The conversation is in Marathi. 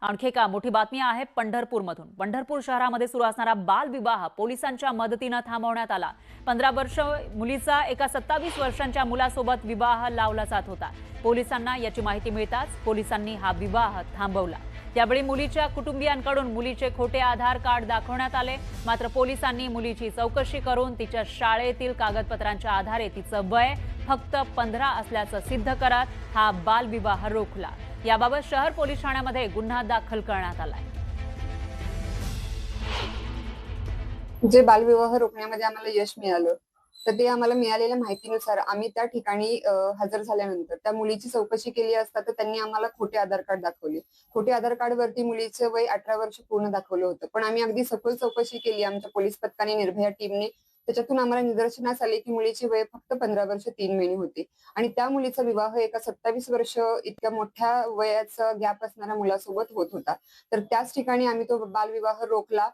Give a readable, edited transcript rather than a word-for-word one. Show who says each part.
Speaker 1: आणखी एका मोठी बातमी आहे पंढरपूरमधून। पंढरपूर शहरामध्ये सुरू असणारा बालविवाह पोलिसांच्या मदतीने थांबवण्यात आला। 15 वर्ष मुलीचा एका 27 वर्षांच्या मुलासोबत विवाह लावला जात होता। पोलिसांना याची माहिती मिळताच पोलिसांनी हा विवाह थांबवला। त्यावेळी मुलीच्या कुटुंबियांकडून मुलीचे खोटे आधार कार्ड दाखवण्यात आले, मात्र पोलिसांनी मुलीची चौकशी करून तिच्या शाळेतील कागदपत्रांच्या आधारे तिचं वय फक्त 15 असल्याचं सिद्ध करत हा बालविवाह रोखला। याबाबत शहर पोलीस ठाण्यामध्ये गुन्हा दाखल करण्यात आलाय।
Speaker 2: जे बालविवाह रोखण्यामध्ये आम्हाला यश मिळालं, तर ते आम्हाला मिळालेल्या माहितीनुसार आम्ही त्या ठिकाणी हजर झाल्यानंतर त्या मुलीची चौकशी केली असता तर त्यांनी आम्हाला खोटे आधार कार्ड दाखवले. खोटे आधार कार्डवरती मुलीचं वय 18 वर्ष पूर्ण दाखवलं होतं. पण आम्ही अगदी सखोल चौकशी केली आमच्या पोलीस पथकाने, निर्भया टीमने. त्याच्यातून आम्हाला निदर्शनास आले, की मुलीची वय फक्त 15 वर्ष 3 महिने होते आणि त्या मुलीचा विवाह एका 27 वर्ष इतक्या मोठ्या वयाचा गॅप असणाऱ्या मुलासोबत होत होता. तर त्याच ठिकाणी आम्ही तो बालविवाह रोखला